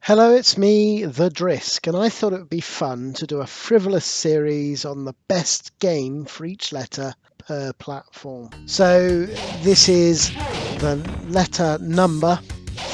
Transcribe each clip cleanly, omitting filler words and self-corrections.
Hello, it's me, the Drisk, and I thought it would be fun to do a frivolous series on the best game for each letter per platform. So this is the letter number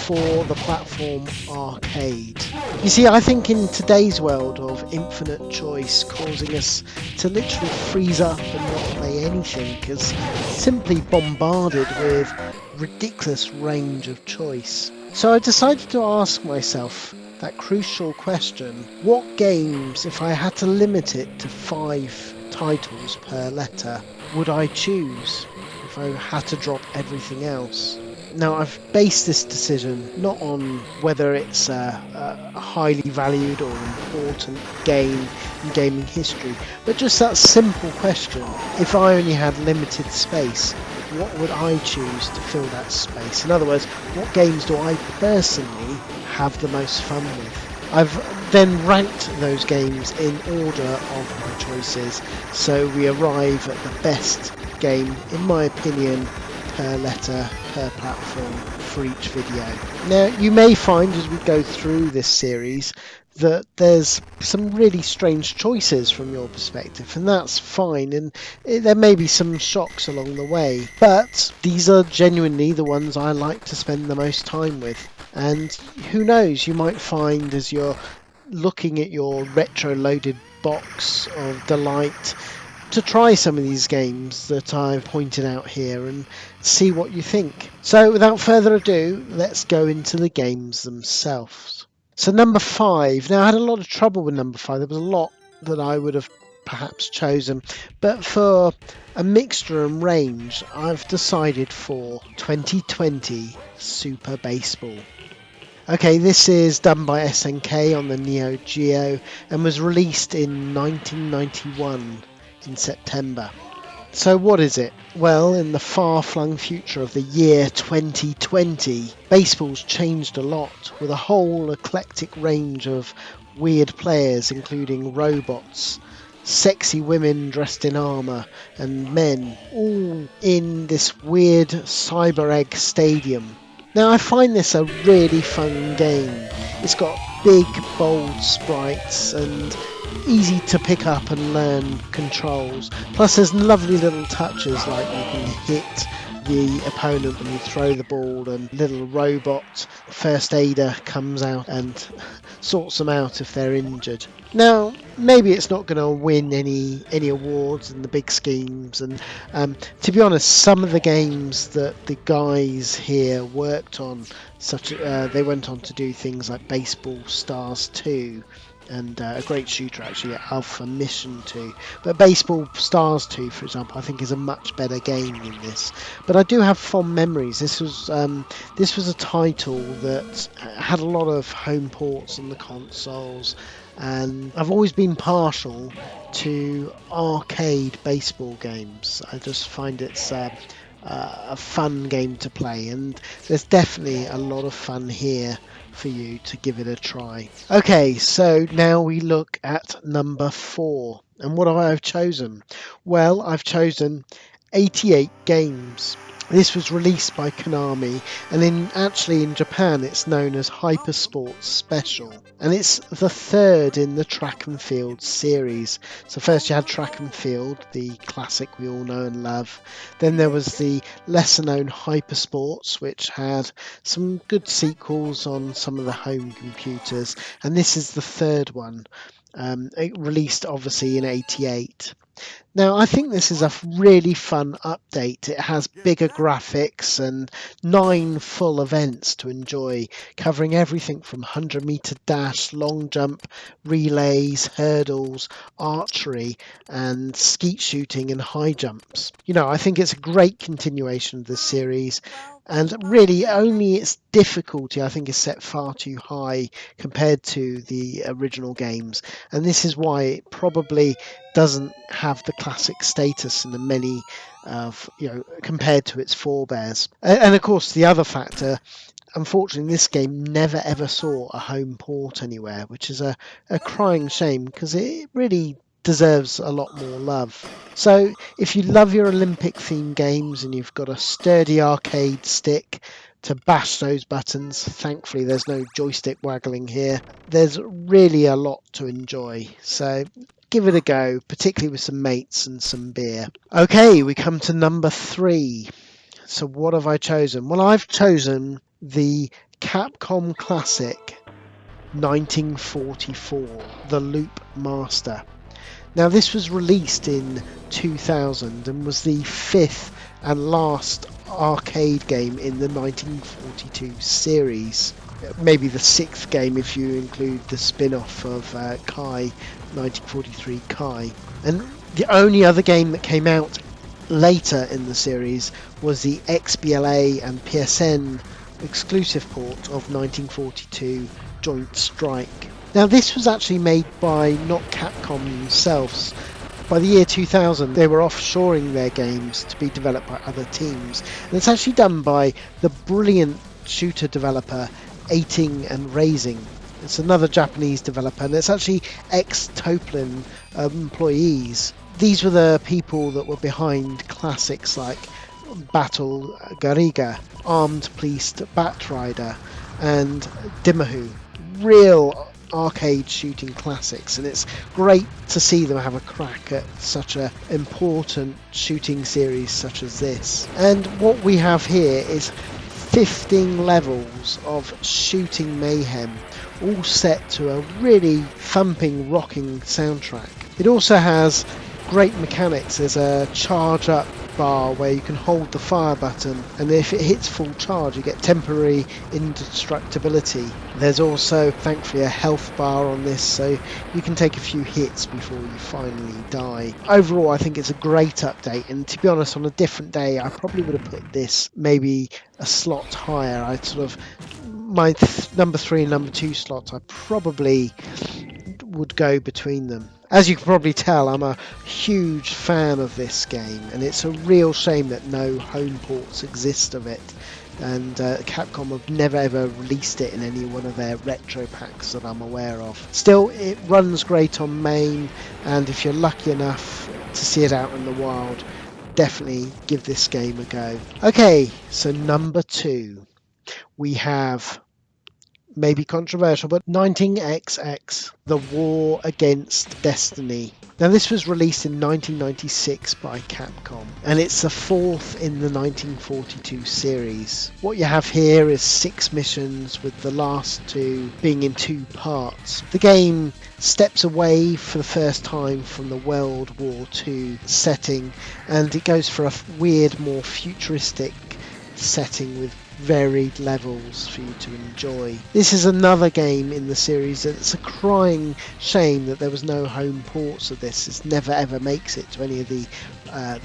for the platform arcade. You see, I think in today's world of infinite choice causing us to literally freeze up and not play anything because simply bombarded with ridiculous range of choice. So I decided to ask myself that crucial question: what games, if I had to limit it to 5 titles per letter, would I choose if I had to drop everything else? Now, I've based this decision not on whether it's a highly valued or important game in gaming history, but just that simple question: if I only had limited space, what would I choose to fill that space? In other words, what games do I personally have the most fun with? I've then ranked those games in order of my choices, so we arrive at the best game, in my opinion, per letter, per platform, for each video. Now, you may find as we go through this series that there's some really strange choices from your perspective, and that's fine, and there may be some shocks along the way, but these are genuinely the ones I like to spend the most time with. And who knows, you might find as you're looking at your retro loaded box of delight to try some of these games that I've pointed out here and see what you think. So without further ado, let's go into the games themselves. So number 5. Now, I had a lot of trouble with number 5. There was a lot that I would have perhaps chosen, but for a mixture and range, I've decided for 2020 Super Baseball. Okay, this is done by SNK on the Neo Geo and was released in 1991 in September. So what is it? Well, in the far-flung future of the year 2020, baseball's changed a lot, with a whole eclectic range of weird players, including robots, sexy women dressed in armour, and men, all in this weird cyber egg stadium. Now, I find this a really fun game. It's got big, bold sprites and easy to pick up and learn controls. Plus, there's lovely little touches like you can hit the opponent when you throw the ball, and little robot first aider comes out and sorts them out if they're injured. Now, maybe it's not going to win any awards in the big schemes, and to be honest, some of the games that the guys here worked on, they went on to do things like Baseball Stars 2, and a great shooter actually, Alpha Mission 2. But Baseball Stars 2, for example, I think is a much better game than this. But I do have fond memories. This was a title that had a lot of home ports on the consoles, and I've always been partial to arcade baseball games. I just find it's a fun game to play, and there's definitely a lot of fun here for you to give it a try. Okay, so now we look at number 4. And what have I chosen? Well, I've chosen 88 games. This was released by Konami, and in Japan it's known as Hyper Sports Special, and it's the third in the Track and Field series. So first you had Track and Field, the classic we all know and love. Then there was the lesser known Hyper Sports, which had some good sequels on some of the home computers, and this is the third one, released obviously in '88. Now, I think this is a really fun update. It has bigger graphics and 9 full events to enjoy, covering everything from 100-meter dash, long jump, relays, hurdles, archery, and skeet shooting and high jumps. You know, I think it's a great continuation of the series, and really only its difficulty I think is set far too high compared to the original games, and this is why it probably doesn't have the classic status in the many compared to its forebears. And of course, the other factor, unfortunately, this game never ever saw a home port anywhere, which is a crying shame because it really deserves a lot more love. So if you love your Olympic themed games and you've got a sturdy arcade stick to bash those buttons. Thankfully there's no joystick waggling here. There's really a lot to enjoy, so give it a go, particularly with some mates and some beer. Okay, we come to number 3. So what have I chosen? Well, I've chosen the Capcom classic 1944, the Loop Master. Now this was released in 2000 and was the 5th and last arcade game in the 1942 series. Maybe the 6th game if you include the spin-off of Kai, 1943 Kai. And the only other game that came out later in the series was the XBLA and PSN exclusive port of 1942 Joint Strike. Now this was actually made by not Capcom themselves. By the year 2000 they were offshoring their games to be developed by other teams, and it's actually done by the brilliant shooter developer Eighting and Raising. It's another Japanese developer, and it's actually ex-Toplin employees. These were the people that were behind classics like Battle Gariga, Armed Police Batrider and Dimahu. Real arcade shooting classics, and it's great to see them have a crack at such an important shooting series such as this. And what we have here is 15 levels of shooting mayhem, all set to a really thumping, rocking soundtrack. It also has great mechanics. There's a charge up bar where you can hold the fire button, and if it hits full charge you get temporary indestructibility. There's also thankfully a health bar on this, so you can take a few hits before you finally die. Overall I think it's a great update, and to be honest, on a different day I probably would have put this maybe a slot higher. I sort of my number 3 and number 2 slots I probably would go between them. As you can probably tell, I'm a huge fan of this game, and it's a real shame that no home ports exist of it, and Capcom have never ever released it in any one of their retro packs that I'm aware of. Still, it runs great on MAME, and if you're lucky enough to see it out in the wild, definitely give this game a go. Okay, so number 2, we have, maybe controversial, but 19XX, The War Against Destiny. Now this was released in 1996 by Capcom, and it's the 4th in the 1942 series. What you have here is 6 missions, with the last 2 being in 2 parts. The game steps away for the first time from the World War II setting, and it goes for a weird, more futuristic setting with varied levels for you to enjoy. This is another game in the series that it's a crying shame that there was no home ports of this. It never ever makes it to any of the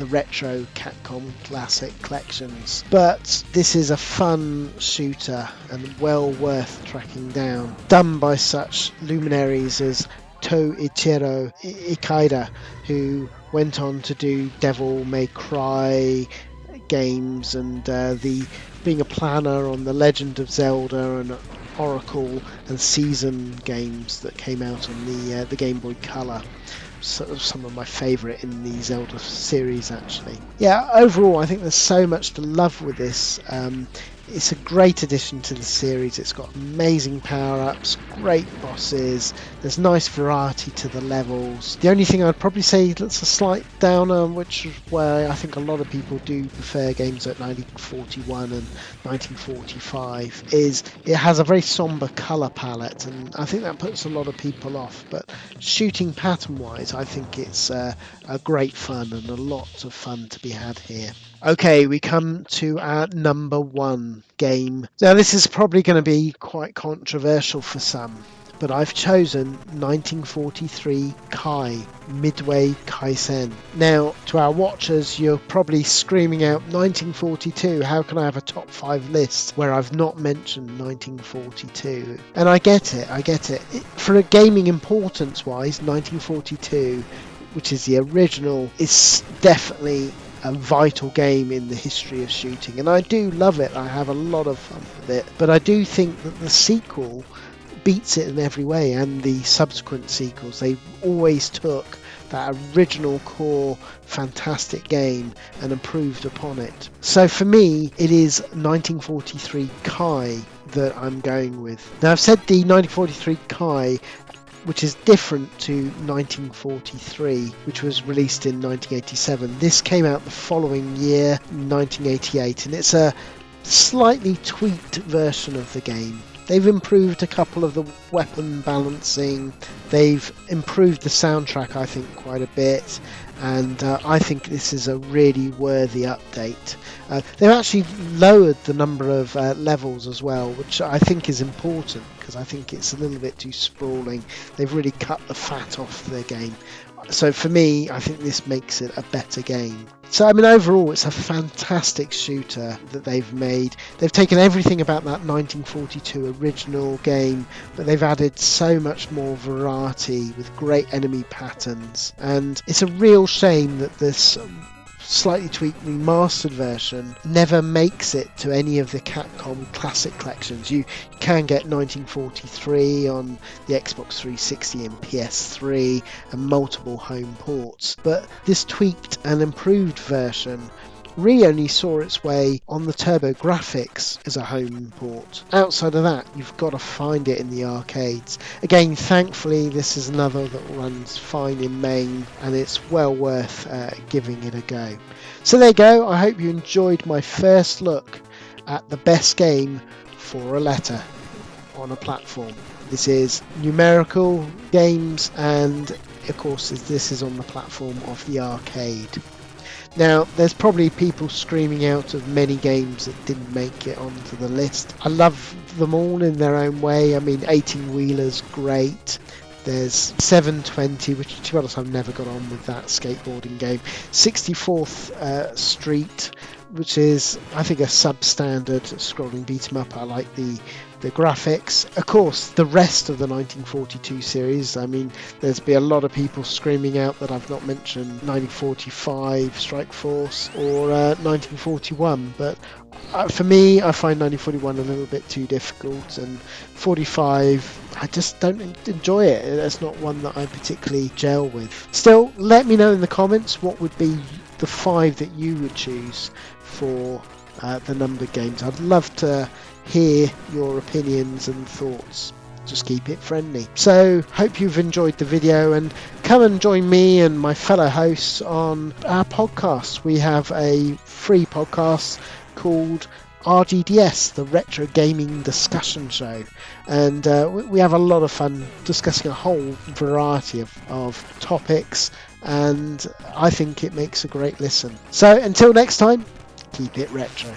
retro Capcom classic collections. But this is a fun shooter and well worth tracking down, done by such luminaries as Toichiro Ikeda, who went on to do Devil May Cry games, and being a planner on the Legend of Zelda and Oracle and Season games that came out on the Game Boy Color. Sort of some of my favourite in the Zelda series, actually. Yeah, overall I think there's so much to love with this. It's a great addition to the series. It's got amazing power-ups, great bosses, there's nice variety to the levels. The only thing I'd probably say that's a slight downer, which is where I think a lot of people do prefer games at 1941 and 1945, is it has a very somber colour palette, and I think that puts a lot of people off. But shooting pattern-wise, I think it's a great fun, and a lot of fun to be had here. Okay, we come to our number 1 game. Now this is probably going to be quite controversial for some, but I've chosen 1943 Kai, Midway Kaisen. Now, to our watchers, you're probably screaming out 1942, how can I have a top 5 list where I've not mentioned 1942? And I get it. For a gaming importance wise, 1942, which is the original, is definitely a vital game in the history of shooting, and I do love it. I have a lot of fun with it, but I do think that the sequel, beats it in every way, and the subsequent sequels. They always took that original core fantastic game and improved upon it. So for me, it is 1943 Kai that I'm going with. Now, I've said the 1943 Kai, which is different to 1943, which was released in 1987. This came out the following year, 1988, and it's a slightly tweaked version of the game. They've improved a couple of the weapon balancing, they've improved the soundtrack, I think, quite a bit, and I think this is a really worthy update. They've actually lowered the number of levels as well, which I think is important, because I think it's a little bit too sprawling. They've really cut the fat off the game. So for me, I think this makes it a better game. So I mean, overall, it's a fantastic shooter that they've made. They've taken everything about that 1942 original game, but they've added so much more variety with great enemy patterns. And it's a real shame that this slightly tweaked remastered version never makes it to any of the Capcom classic collections. You can get 1943 on the Xbox 360 and PS3 and multiple home ports, but this tweaked and improved version really only saw its way on the TurboGrafx as a home port. Outside of that, you've got to find it in the arcades. Again, thankfully, this is another that runs fine in MAME, and it's well worth giving it a go. So there you go. I hope you enjoyed my first look at the best game for a letter on a platform. This is numerical games, and of course this is on the platform of the arcade. Now, there's probably people screaming out of many games that didn't make it onto the list. I love them all in their own way. I mean, 18-wheeler's great. There's 720, which, to be honest, I've never got on with that skateboarding game. 64th Street, which is, I think, a substandard scrolling beat-em-up. I like the graphics. Of course, the rest of the 1942 series, I mean, there's been a lot of people screaming out that I've not mentioned 1945 Strike Force or 1941, but for me, I find 1941 a little bit too difficult, and 45, I just don't enjoy it. It's not one that I particularly gel with. Still, let me know in the comments what would be the 5 that you would choose for the numbered games. I'd love to hear your opinions and thoughts. Just keep it friendly. So hope you've enjoyed the video, and come and join me and my fellow hosts on our podcast. We have a free podcast called RGDS, the Retro Gaming Discussion Show, and we have a lot of fun discussing a whole variety of topics, and I think it makes a great listen. So until next time, keep it retro.